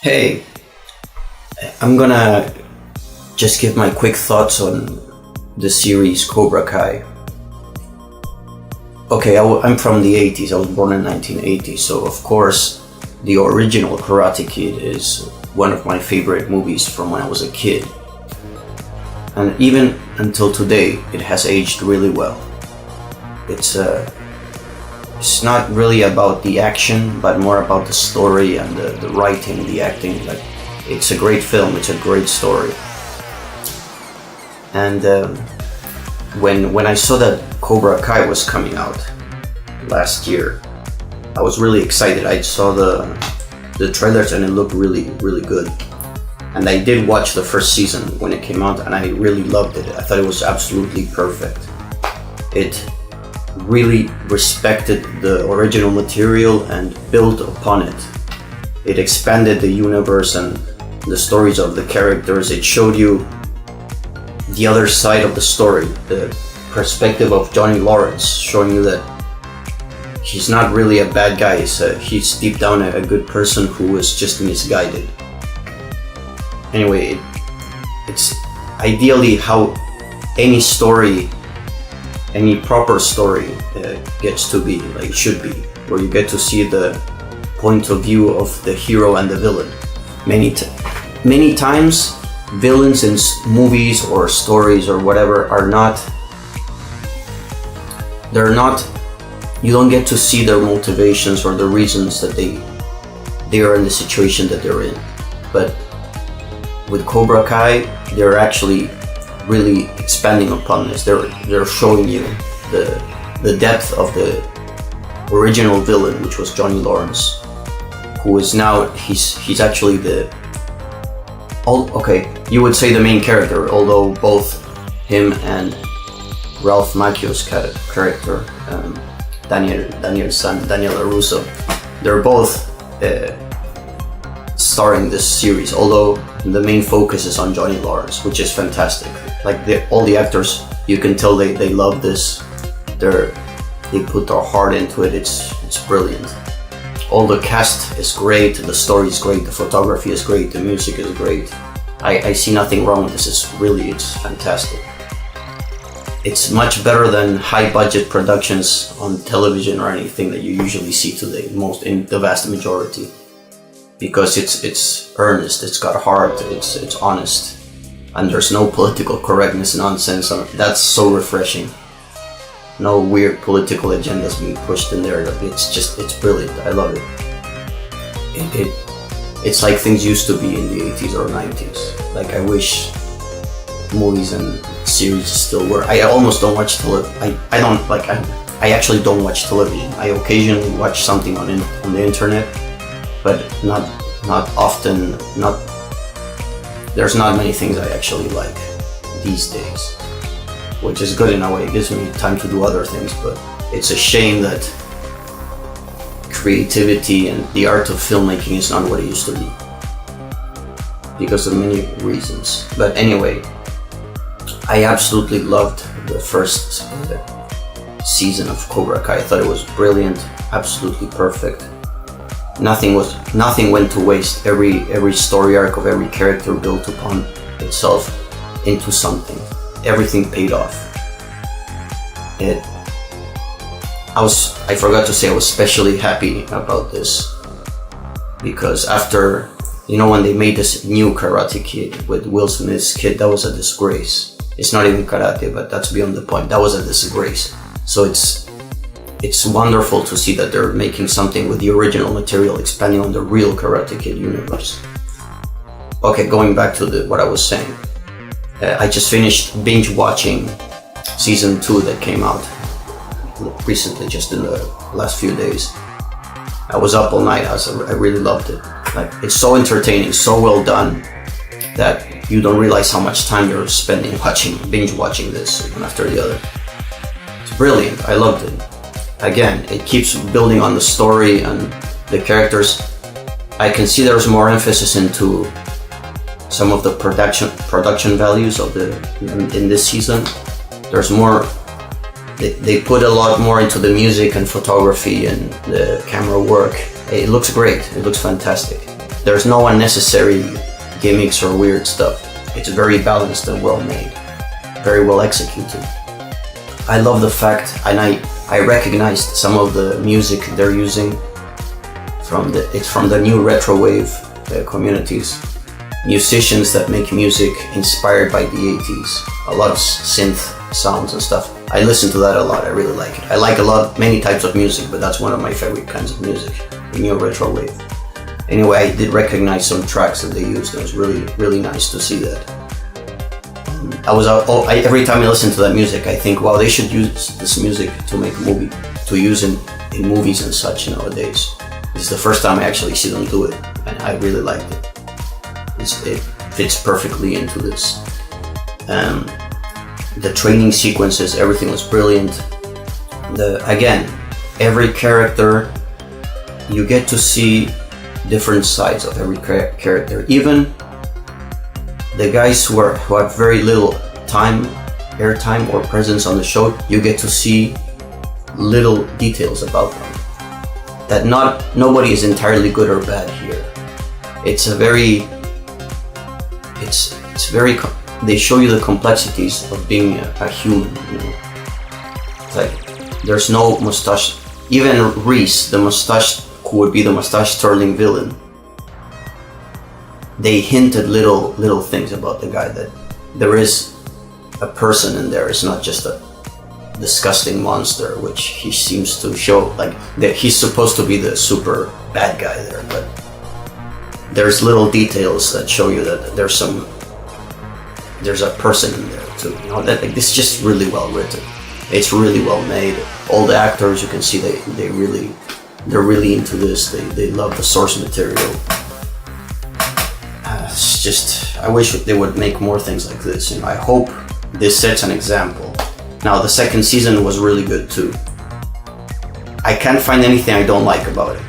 Hey, I'm gonna just give my quick thoughts on the series Cobra Kai. Okay, I'm from the 80s, I was born in 1980, so of course the original Karate Kid is one of my favorite movies from when I was a kid. And even until today, it has aged really well. It's not really about the action, but more about the story and the writing, the acting. Like, it's a great film. It's a great story. And when I saw that Cobra Kai was coming out last year, I was really excited. I saw the trailers and it looked really, really good. And I did watch the first season when it came out, and I really loved it. I thought it was absolutely perfect. It really respected the original material and built upon it. It expanded the universe and the stories of the characters. It showed you the other side of the story, the perspective of Johnny Lawrence, showing you that he's not really a bad guy. He's deep down a good person who was just misguided. Anyway, it's ideally how any story, any proper story gets to be, like it should be, where you get to see the point of view of the hero and the villain. Many times, villains in movies or stories or whatever you don't get to see their motivations or the reasons that they are in the situation that they're in. But with Cobra Kai, they're actually really expanding upon this. They're showing you the depth of the original villain, which was Johnny Lawrence, who is now he's actually you would say the main character, although both him and Ralph Macchio's character, Daniel's son, Daniel LaRusso, they're both starring this series, although the main focus is on Johnny Lawrence, which is fantastic. Like all the actors, you can tell they love this. They put their heart into it. It's brilliant. All the cast is great, the story is great, the photography is great, the music is great. I see nothing wrong with this. It's fantastic. It's much better than high budget productions on television or anything that you usually see today, in the vast majority. Because it's earnest, it's got heart, it's honest, and there's no political correctness nonsense. That's so refreshing. No weird political agendas being pushed in there. It's brilliant. I love it. It's like things used to be in the 80s or 90s. Like, I wish movies and series still were. I almost don't watch television. I actually don't watch television. I occasionally watch something on the internet, but not often. There's not many things I actually like these days, which is good in a way. It gives me time to do other things, but it's a shame that creativity and the art of filmmaking is not what it used to be, because of many reasons. But anyway, I absolutely loved the first season of Cobra Kai. I thought it was brilliant, absolutely perfect. Nothing went to waste. Every story arc of every character built upon itself into something. Everything paid off. I forgot to say I was especially happy about this because after, when they made this new Karate Kid with Will Smith's kid, that was a disgrace. It's not even karate, but that's beyond the point. That was a disgrace. So it's wonderful to see that they're making something with the original material, expanding on the real Karate Kid universe. Okay, going back to what I was saying. I just finished binge watching season 2 that came out recently, just in the last few days. I was up all night. I really loved it. Like, it's so entertaining, so well done, that you don't realize how much time you're spending binge watching this one after the other. It's brilliant. I loved it. Again, it keeps building on the story and the characters. I can see there's more emphasis into some of the production values in this season. There's more. They put a lot more into the music and photography and the camera work. It looks great. It looks fantastic. There's no unnecessary gimmicks or weird stuff. It's very balanced and well made, very well executed. I love the fact, and I recognized some of the music they're using it's from the new retro wave communities. Musicians that make music inspired by the 80s. A lot of synth sounds and stuff. I listen to that a lot. I really like it. I like many types of music, but that's one of my favorite kinds of music, the new retro wave. Anyway, I did recognize some tracks that they used. It was really, really nice to see that. Every time I listen to that music, I think, wow, they should use this music to make a movie, to use in movies and such nowadays. This is the first time I actually see them do it, and I really liked it. It fits perfectly into this. The training sequences, everything was brilliant. Again, every character, you get to see different sides of every character. Even the guys who have very little airtime or presence on the show, you get to see little details about them. That nobody is entirely good or bad here. They show you the complexities of being a human, you know. It's like, there's no mustache. Even Reese, the mustache, who would be the mustache twirling villain, they hinted little things about the guy, that there is a person in there. It's not just a disgusting monster, which he seems to show, like that he's supposed to be the super bad guy there, but there's little details that show you that there's a person in there too. You know, that like, this is just really well written. It's really well made. All the actors, you can see they're really into this. They love the source material. It's just, I wish they would make more things like this. You know, I hope this sets an example. Now, the second season was really good too. I can't find anything I don't like about it.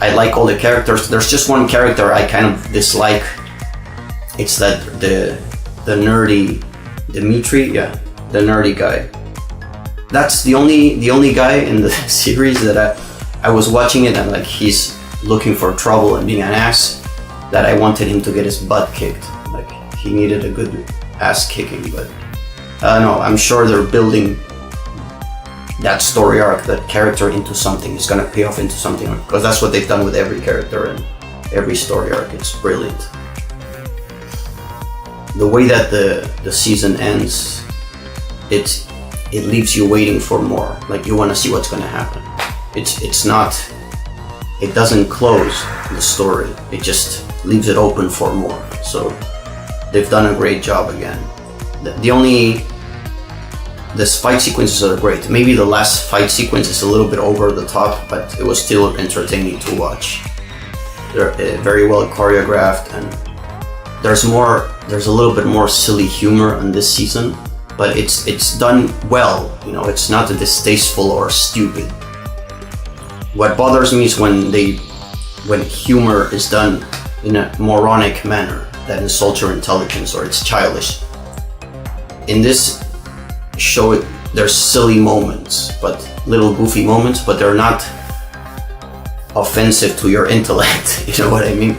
I like all the characters. There's just one character I kind of dislike. It's that the nerdy Dimitri, the nerdy guy. That's the only guy in the series that I was watching it and like he's looking for trouble and being an ass, that I wanted him to get his butt kicked. Like he needed a good ass kicking, but no, I'm sure they're building that story arc, that character into something. It's gonna pay off into something, because that's what they've done with every character and every story arc. It's brilliant. The way that the season ends, it leaves you waiting for more. Like you want to see what's gonna happen. It doesn't close the story. It just leaves it open for more. So they've done a great job again. The fight sequences are great. Maybe the last fight sequence is a little bit over the top, but it was still entertaining to watch. They're very well choreographed, and there's a little bit more silly humor in this season, but it's done well. You know, it's not distasteful or stupid. What bothers me is when humor is done in a moronic manner that insults your intelligence, or it's childish. In this show, there's silly moments, but little goofy moments, but they're not offensive to your intellect. You know what I mean?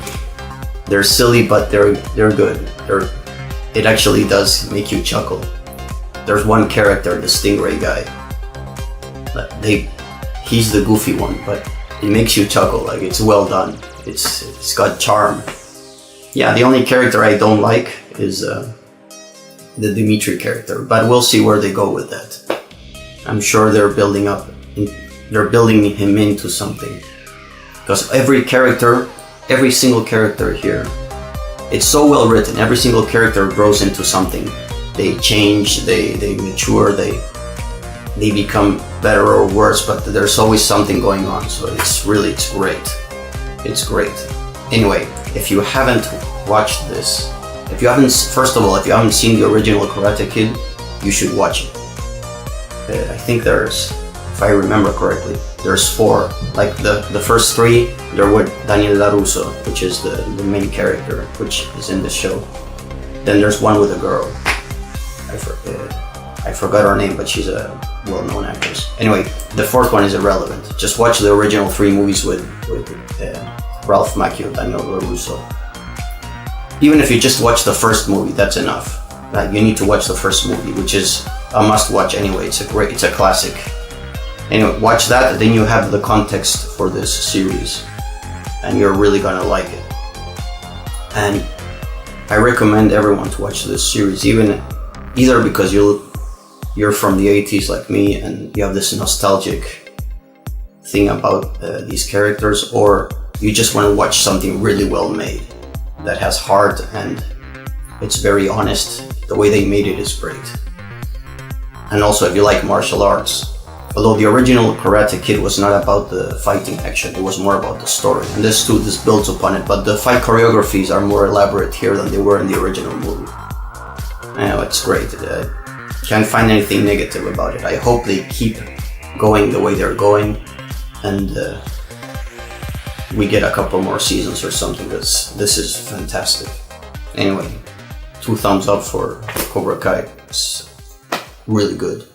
They're silly, but they're good. It actually does make you chuckle. There's one character, the Stingray guy. He's the goofy one, but it makes you chuckle. Like, it's well done. It's got charm. Yeah, the only character I don't like is the Dimitri character, but we'll see where they go with that. I'm sure they're building him into something, because every single character here, it's so well written. Every single character grows into something. They change, they mature, they become better or worse, but there's always something going on. So it's great. It's great. Anyway, if you haven't watched this, first of all, if you haven't seen the original Karate Kid, you should watch it. I think if I remember correctly, there's 4. Like the first 3, they're with Daniel LaRusso, which is the main character, which is in the show. Then there's one with a girl. I forgot her name, but she's a well-known actress. Anyway, the 4th one is irrelevant. Just watch the original 3 movies with Ralph Macchio, Daniel LaRusso. Even if you just watch the first movie, that's enough. Like, you need to watch the first movie, which is a must-watch anyway. It's a classic. Anyway, watch that, then you have the context for this series, and you're really gonna like it. And I recommend everyone to watch this series, either because you're from the 80s like me and you have this nostalgic thing about these characters, or you just want to watch something really well made that has heart and it's very honest. The way they made it is great. And also, if you like martial arts, although the original Karate Kid was not about the fighting action, it was more about the story. And this builds upon it, but the fight choreographies are more elaborate here than they were in the original movie. I know, it's great. Can't find anything negative about it. I hope they keep going the way they're going, and we get a couple more seasons or something, because this is fantastic. Anyway, 2 thumbs up for Cobra Kai. It's really good.